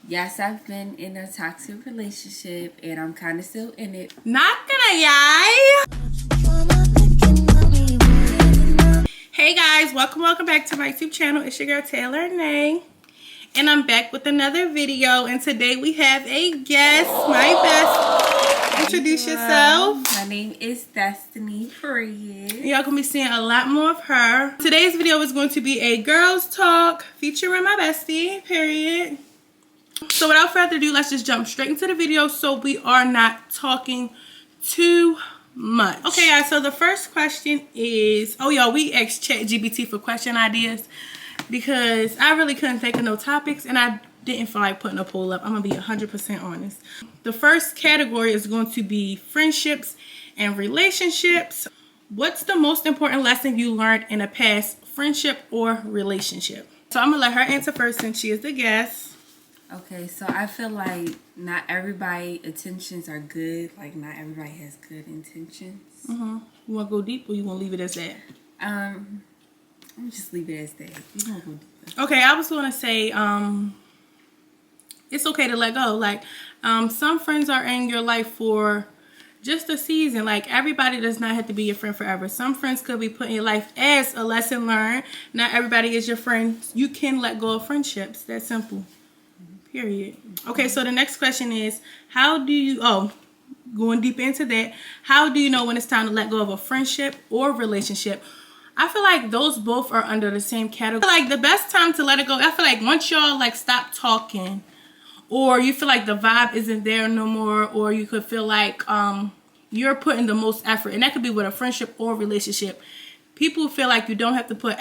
Yes, I've been in a toxic relationship and I'm kind of still in it. Not gonna yai. Hey guys, welcome back to my YouTube channel. It's your girl Taylor Nay, and I'm back with another video. And today we have a guest, my best. Introduce yourself. My name is Destiny Period. Y'all gonna be seeing a lot more of her. Today's video is going to be a girls talk featuring my bestie. Period. So without further ado, let's just jump straight into the video so we are not talking too much. Okay, guys, so the first question is, oh y'all, we asked ChatGPT for question ideas because I really couldn't think of no topics and I didn't feel like putting a poll up. I'm gonna be 100% honest. The first category is going to be friendships and relationships. What's the most important lesson you learned in a past friendship or relationship? So I'm gonna let her answer first since she is the guest. Okay, so I feel like not everybody intentions are good. Like not everybody has good intentions. You want to go deep or you want to leave it as that? I'm just leave it as that. You won't go deeper. Okay, I was going to say it's okay to let go. Like some friends are in your life for just a season. Like everybody does not have to be your friend forever. Some friends could be put in your life as a lesson learned. Not everybody is your friend. You can let go of friendships. That's simple. Period. Okay, so the next question is, how do you, going deep into that, how do you know when it's time to let go of a friendship or relationship? I feel like those both are under the same category. I feel like the best time to let it go, I feel like once y'all like stop talking, or you feel like the vibe isn't there no more, or you could feel like you're putting the most effort, and that could be with a friendship or relationship. People feel like you don't have to put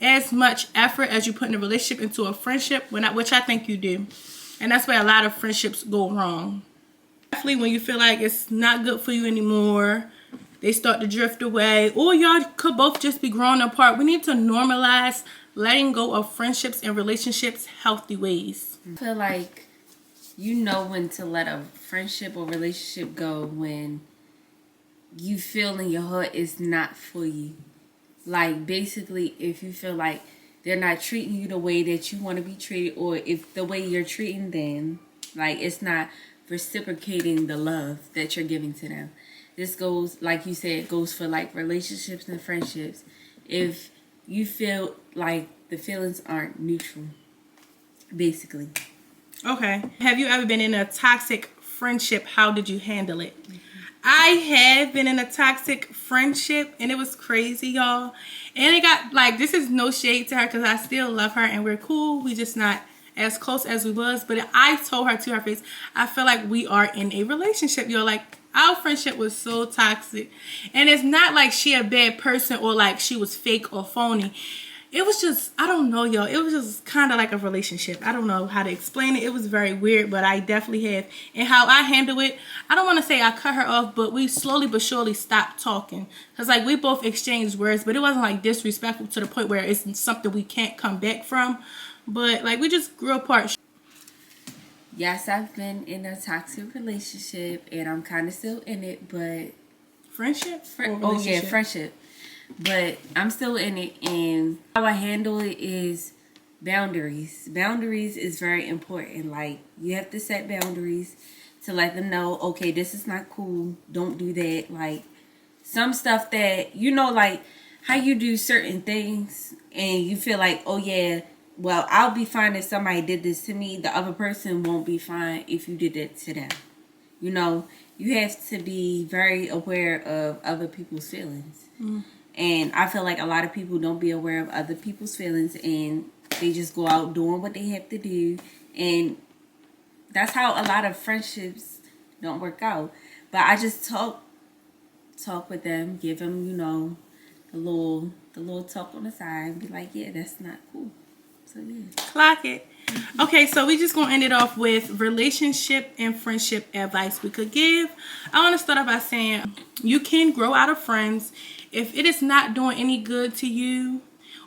as much effort as you put in a relationship into a friendship, which I think you do. And that's where a lot of friendships go wrong. Definitely when you feel like it's not good for you anymore, they start to drift away, or y'all could both just be growing apart. We need to normalize letting go of friendships and relationships healthy ways. I feel like you know when to let a friendship or relationship go when you feel in your heart it's not for you. Like basically if you feel like they're not treating you the way that you want to be treated, or if the way you're treating them, like it's not reciprocating the love that you're giving to them. This goes, like you said, goes for like relationships and friendships. If you feel like the feelings aren't neutral, basically. Okay. Have you ever been in a toxic friendship? How did you handle it? I have been in a toxic friendship and it was crazy, y'all. And it got like, this is no shade to her because I still love her and we're cool. We just not as close as we was. But I told her to her face, I feel like we are in a relationship, y'all. Like our friendship was so toxic. And it's not like she a bad person or like she was fake or phony. It was just, I don't know, y'all. It was just kind of like a relationship. I don't know how to explain it. It was very weird, but I definitely have. And how I handle it, I don't want to say I cut her off, but we slowly but surely stopped talking. Because, like, we both exchanged words, but it wasn't, like, disrespectful to the point where it's something we can't come back from. But, like, we just grew apart. Yes, I've been in a toxic relationship, and I'm kind of still in it, but... Friendship? Oh, yeah, friendship. But I'm still in it, and how I handle it is boundaries. Boundaries is very important. Like, you have to set boundaries to let them know, okay, this is not cool. Don't do that. Like, some stuff that, you know, like, how you do certain things, and you feel like, oh, yeah, well, I'll be fine if somebody did this to me. The other person won't be fine if you did that to them. You know, you have to be very aware of other people's feelings. And I feel like a lot of people don't be aware of other people's feelings and they just go out doing what they have to do. And that's how a lot of friendships don't work out. But I just talk with them, give them, you know, the little talk on the side and be like, yeah, that's not cool. So, yeah. Clock it. Okay, so we just gonna end it off with relationship and friendship advice we could give. I want to start off by saying you can grow out of friends. If it is not doing any good to you,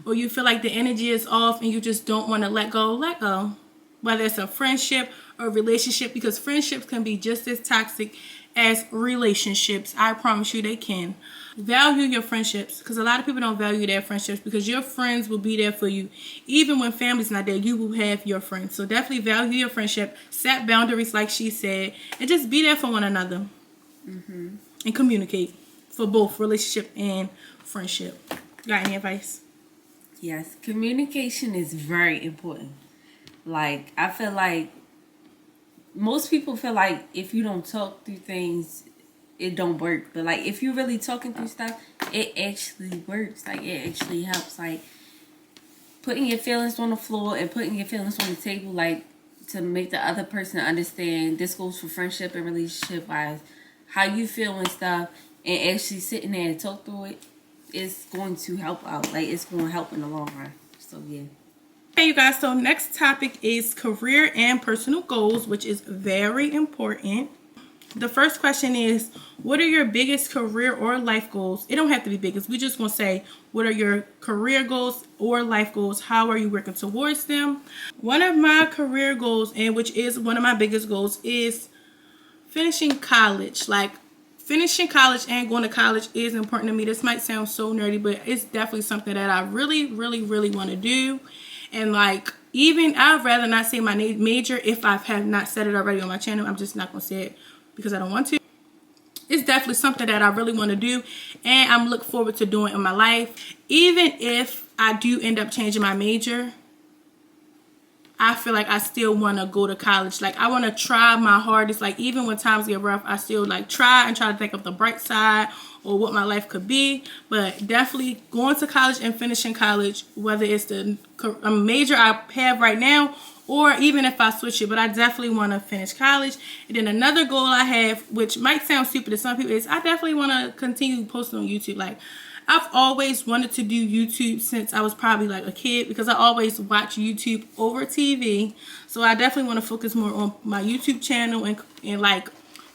or you feel like the energy is off and you just don't want to let go, let go. Whether it's a friendship or relationship, because friendships can be just as toxic as relationships. I promise you they can. Value your friendships, because a lot of people don't value their friendships, because your friends will be there for you. Even when family's not there, you will have your friends. So definitely value your friendship, set boundaries like she said, and just be there for one another. And communicate for both relationship and friendship. Got any advice? Yes, communication is very important. Like, I feel like most people feel like if you don't talk through things, it don't work. But like, if you're really talking through stuff, it actually works. Like, it actually helps. Like, putting your feelings on the floor and putting your feelings on the table, like, to make the other person understand. This goes for friendship and relationship wise, how you feel and stuff, and actually sitting there and talk through it is going to help out. Like, it's going to help in the long run. So yeah. Hey you guys, so next topic is career and personal goals, which is very important. The first question is, what are your biggest career or life goals? It don't have to be biggest. We just gonna say, what are your career goals or life goals? How are you working towards them? One of my career goals, and which is one of my biggest goals, is finishing college. Like, finishing college and going to college is important to me. This might sound so nerdy, but it's definitely something that I really, really, really want to do. And like, even I'd rather not say my major if I have not said it already on my channel. I'm just not going to say it because I don't want to. It's definitely something that I really want to do, and I'm looking forward to doing in my life. Even if I do end up changing my major, I feel like I still want to go to college. Like, I want to try my hardest. Like, even when times get rough, I still like try to think of the bright side or what my life could be. But definitely going to college and finishing college, whether it's the major I have right now or even if I switch it, but I definitely want to finish college. And then another goal I have, which might sound stupid to some people, is I definitely want to continue posting on YouTube. Like, I've always wanted to do YouTube since I was probably like a kid, because I always watch YouTube over TV. So I definitely want to focus more on my YouTube channel and like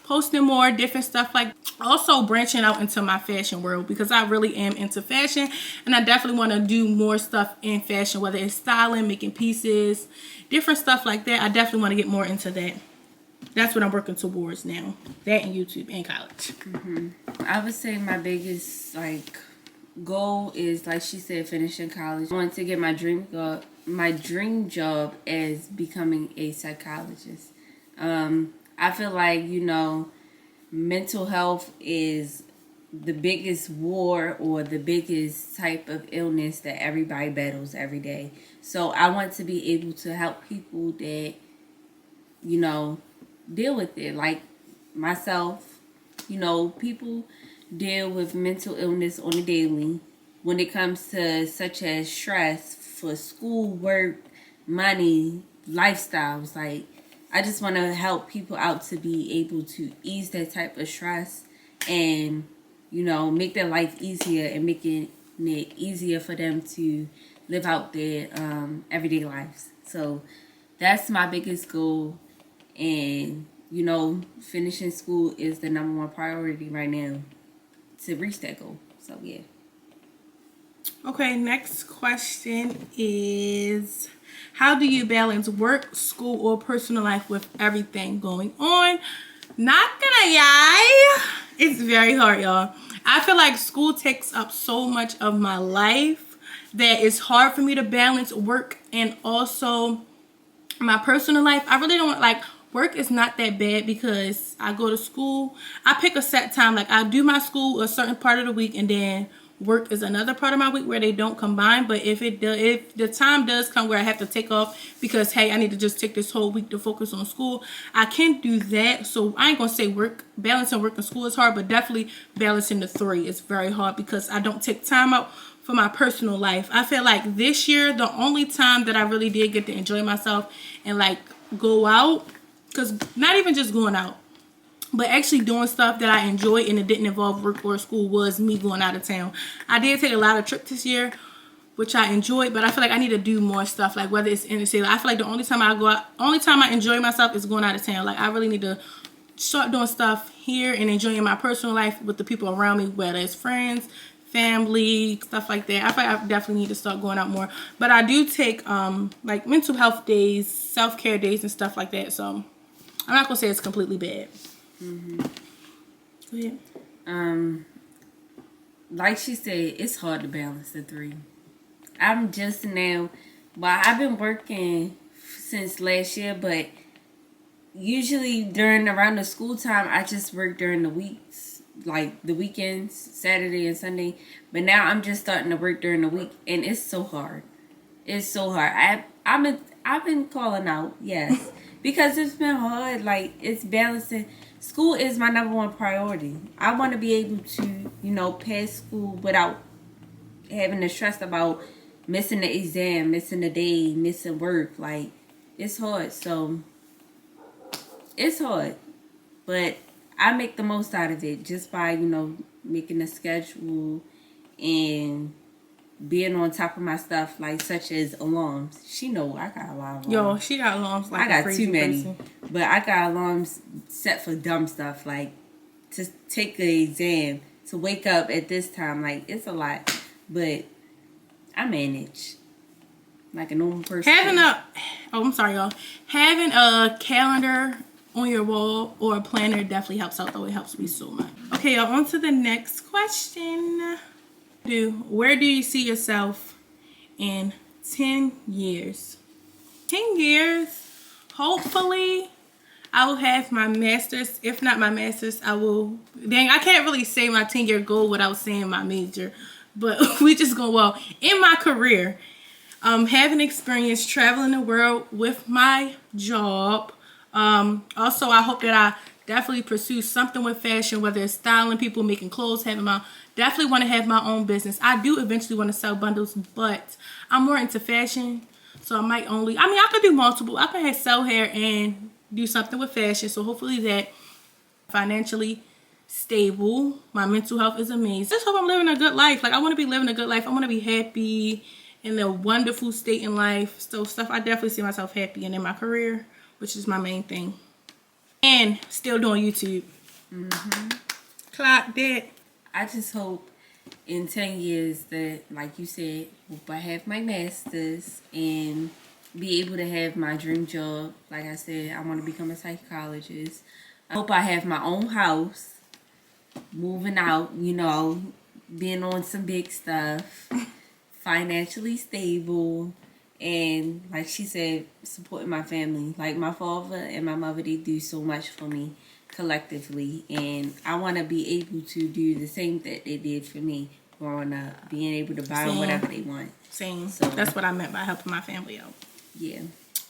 posting more different stuff, like also branching out into my fashion world, because I really am into fashion, and I definitely want to do more stuff in fashion, whether it's styling, making pieces, different stuff like that. I definitely want to get more into that. That's what I'm working towards now. That and YouTube and college. I would say my biggest goal is, like she said, finishing college. I want to get my dream job as becoming a psychologist. I feel like, mental health is the biggest war or the biggest type of illness that everybody battles every day. So I want to be able to help people that, deal with it. Like myself, people deal with mental illness on a daily when it comes to such as stress for school, work, money, lifestyles. Like, I just want to help people out to be able to ease that type of stress and, make their life easier and making it easier for them to live out their everyday lives. So that's my biggest goal. And, finishing school is the number one priority right now to reach that goal. So, yeah. Okay, next question is, how do you balance work, school, or personal life with everything going on? Not gonna lie, it's very hard, y'all. I feel like school takes up so much of my life that it's hard for me to balance work and also my personal life. I really don't work is not that bad because I go to school. I pick a set time. Like, I do my school a certain part of the week, and then work is another part of my week where they don't combine. But if the time does come where I have to take off because, hey, I need to just take this whole week to focus on school, I can do that. So I ain't gonna say balancing work and school is hard, but definitely balancing the three is very hard because I don't take time out for my personal life. I feel like this year, the only time that I really did get to enjoy myself and go out, because not even just going out, but actually doing stuff that I enjoy and it didn't involve work or school, was me going out of town. I did take a lot of trips this year, which I enjoyed, but I feel like I need to do more stuff, like whether it's in the city. I feel like the only time I enjoy myself is going out of town. Like, I really need to start doing stuff here and enjoying my personal life with the people around me, whether it's friends, family, stuff like that. I feel like I definitely need to start going out more. But I do take mental health days, self-care days, and stuff like that. So I'm not gonna say it's completely bad. Yeah. Like she said, it's hard to balance the three. I'm just now, well, I've been working since last year, but usually during around the school time, I just work during the weeks, like the weekends, Saturday and Sunday. But now I'm just starting to work during the week, and it's so hard. It's so hard. I've been calling out, yes, because it's been hard. Like it's balancing. School is my number one priority. I want to be able to, pass school without having to stress about missing the exam, missing the day, missing work. Like it's hard. So it's hard, but I make the most out of it just by making a schedule and being on top of my stuff, like such as alarms. She know I got a lot of alarms. Yo, she got alarms like I got crazy too many, person. but I got alarms set for dumb stuff, like to take the exam, to wake up at this time. Like it's a lot, but I manage like a normal person. I'm sorry, y'all. Having a calendar on your wall or a planner definitely helps out, though. It helps me so much. Okay, y'all, on to the next question. Where do you see yourself in 10 years? 10 years, hopefully, I will have my master's. If not my master's, I will. Dang, I can't really say my 10-year goal without saying my major. But we just go, well, in my career, having experience traveling the world with my job. Also, I hope that I definitely pursue something with fashion, whether it's styling people, making clothes, definitely want to have my own business. I do eventually want to sell bundles, but I'm more into fashion. So I could do multiple. I could sell hair and do something with fashion. So hopefully that financially stable. My mental health is amazing. I just hope I'm living a good life. Like I want to be living a good life. I want to be happy in a wonderful state in life. So I definitely see myself happy and in my career, which is my main thing. And still doing YouTube. Clock that. I just hope in 10 years that, like you said, hope I have my master's and be able to have my dream job. Like I said, I want to become a psychologist. I hope I have my own house, moving out, being on some big stuff, financially stable, and like she said, supporting my family. Like my father and my mother, they do so much for me collectively, and I want to be able to do the same that they did for me growing up, being able to buy them whatever they want. Same. So that's what I meant by helping my family out. Yeah.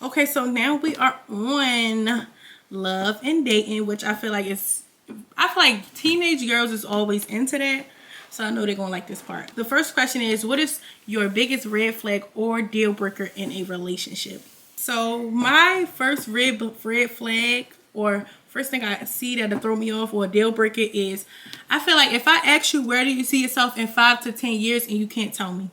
Okay, so now we are on love and dating, which I feel like teenage girls is always into that. So I know they're going to like this part. The first question is, what is your biggest red flag or deal breaker in a relationship? So my first red flag or first thing I see that'll throw me off or a deal breaker is, I feel like if I ask you where do you see yourself in 5 to 10 years and you can't tell me.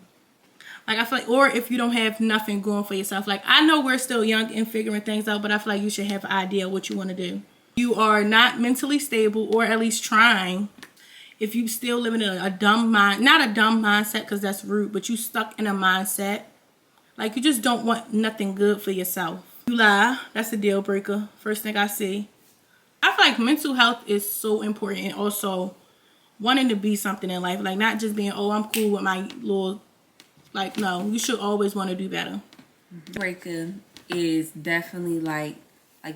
Like I feel like, or if you don't have nothing going for yourself. Like I know we're still young and figuring things out, but I feel like you should have an idea of what you want to do. You are not mentally stable, or at least trying. If you still living in a dumb mind, not a dumb mindset because that's rude, but you stuck in a mindset. Like you just don't want nothing good for yourself. You lie, that's a deal breaker. First thing I see. I feel like mental health is so important, and also wanting to be something in life. Like not just being, oh, I'm cool with my little, like no, you should always want to do better. Breaker is definitely like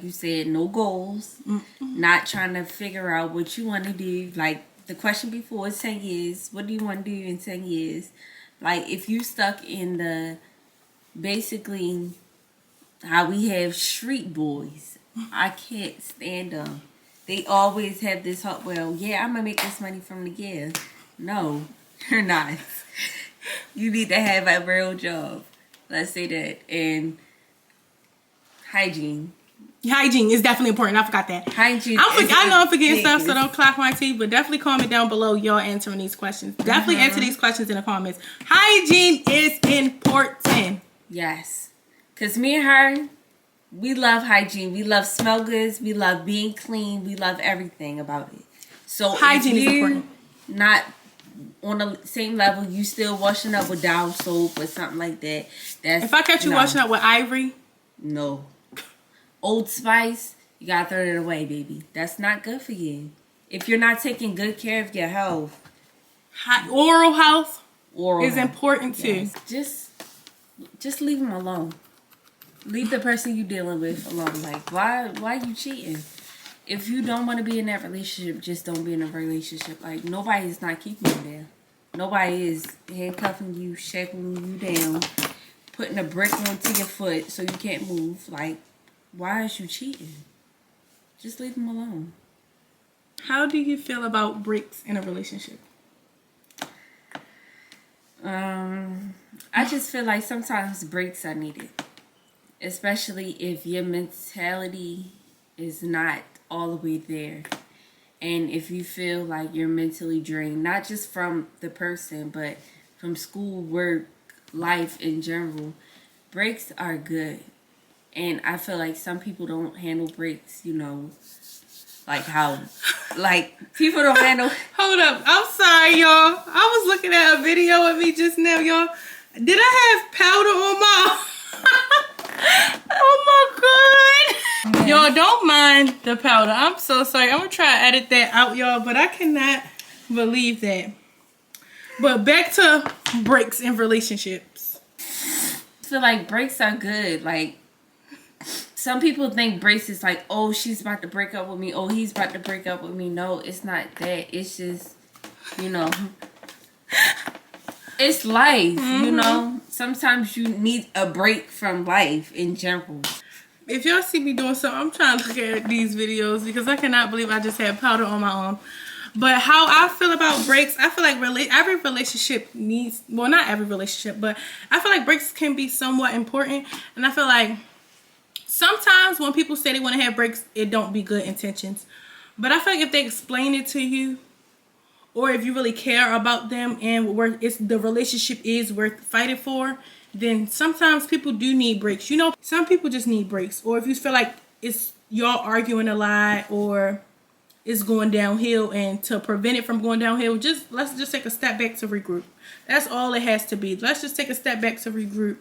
you said, no goals, not trying to figure out what you want to do. Like the question before is 10 years. What do you want to do in 10 years? Like if you stuck in the, basically how we have street boys. I can't stand them. They always have this hope, well, yeah, I'm going to make this money from the year. No, you're not. You need to have a real job. Let's say that. And hygiene. Hygiene is definitely important. I forgot that. Hygiene. I know I'm forgetting stuff, so don't clock my teeth. But definitely comment down below y'all answering these questions. Definitely answer these questions in the comments. Hygiene is important. Yes. Because me and her, we love hygiene. We love smell goods. We love being clean. We love everything about it. So hygiene is important. Not on the same level, you still washing up with Dial soap or something like that. If I catch you washing up with Ivory, no. Old Spice, you gotta throw it away, baby. That's not good for you. If you're not taking good care of your health, Oral health is health, important too. yes, just leave them alone. Leave the person you dealing with alone. Like, why you cheating? If you don't want to be in that relationship, just don't be in a relationship. Like, nobody is not keeping you there. Nobody is handcuffing you, shackling you down, putting a brick onto your foot so you can't move. Like, why is you cheating? Just leave them alone. How do you feel about breaks in a relationship? I just feel like sometimes breaks are needed. Especially if your mentality is not all the way there. And if you feel like you're mentally drained, not just from the person, but from school, work, life in general, breaks are good. And I feel like some people don't handle breaks, you know, like how, like, people don't handle... Hold up. I'm sorry, y'all. I was looking at a video of me just now, y'all. Did I have powder on my... Oh my god. Y'all, don't mind the powder. I'm so sorry. I'm going to try to edit that out, y'all, but I cannot believe that. But back to breaks in relationships. I feel like breaks are good. Like, some people think breaks is like, oh, she's about to break up with me. Oh, he's about to break up with me. No, it's not that. It's just, you know, it's life, you know. Sometimes you need a break from life in general. If y'all see me doing something, I'm trying to look at these videos because I cannot believe I just had powder on my arm. But how I feel about breaks, I feel like every relationship needs, well, not every relationship, but I feel like breaks can be somewhat important. And I feel like sometimes when people say they want to have breaks, it don't be good intentions. But I feel like if they explain it to you, or if you really care about them and where the relationship is worth fighting for, then sometimes people do need breaks. You know, some people just need breaks. Or if you feel like it's y'all arguing a lot or it's going downhill, and to prevent it from going downhill, let's just take a step back to regroup. That's all it has to be. Let's just take a step back to regroup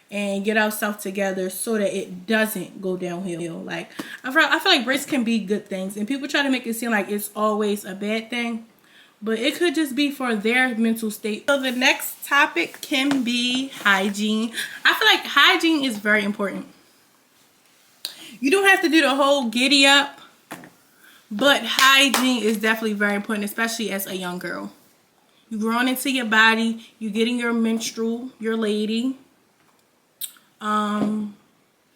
and get ourselves together so that it doesn't go downhill. Like, I feel like breaks can be good things, and people try to make it seem like it's always a bad thing. But it could just be for their mental state. So the next topic can be hygiene. I feel like hygiene is very important. You don't have to do the whole giddy up, but hygiene is definitely very important, especially as a young girl. You're growing into your body. You're getting your menstrual, your lady. And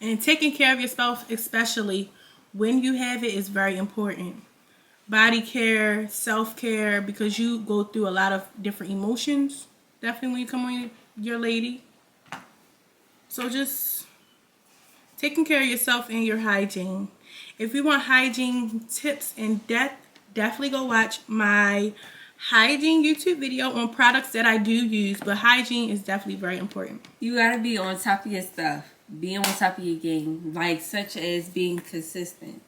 taking care of yourself, especially when you have it, is very important. Body care, self-care, because you go through a lot of different emotions, definitely when you come on your lady. So just taking care of yourself and your hygiene. If you want hygiene tips in depth, definitely go watch my hygiene YouTube video on products that I do use, but hygiene is definitely very important. You gotta be on top of your stuff. Be on top of your game, like such as being consistent.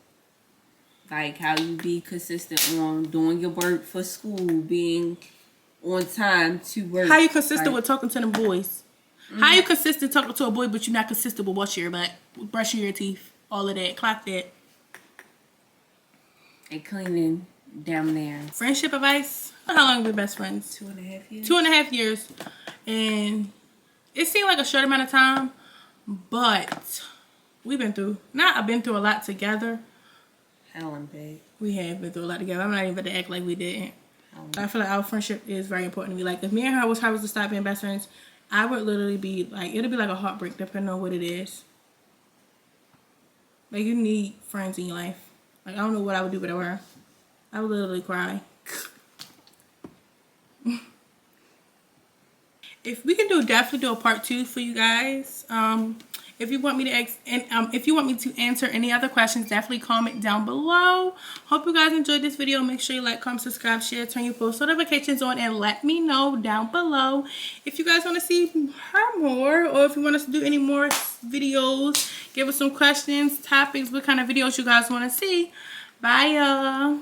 Like how you be consistent on doing your work for school, being on time to work. How you consistent with talking to them boys? How you consistent talking to a boy, but you're not consistent with washing your butt, brushing your teeth, all of that, clock that. And cleaning down there. Friendship advice? How long have we been best friends? 2.5 years. 2.5 years. And it seemed like a short amount of time, but I've been through a lot together. Hell and babe. We have been through a lot together. I'm not even going to act like we didn't. I feel like our friendship is very important to me. Like, if me and her was to stop being best friends, I would literally be like, it'll be like a heartbreak depending on what it is. Like, you need friends in your life. Like, I don't know what I would do without her. I would literally cry. If we can definitely do a part 2 for you guys. If you want me to answer any other questions, definitely comment down below. Hope you guys enjoyed this video. Make sure you like, comment, subscribe, share, turn your post notifications on, and let me know down below if you guys want to see her more, or if you want us to do any more videos. Give us some questions, topics, what kind of videos you guys want to see. Bye, y'all.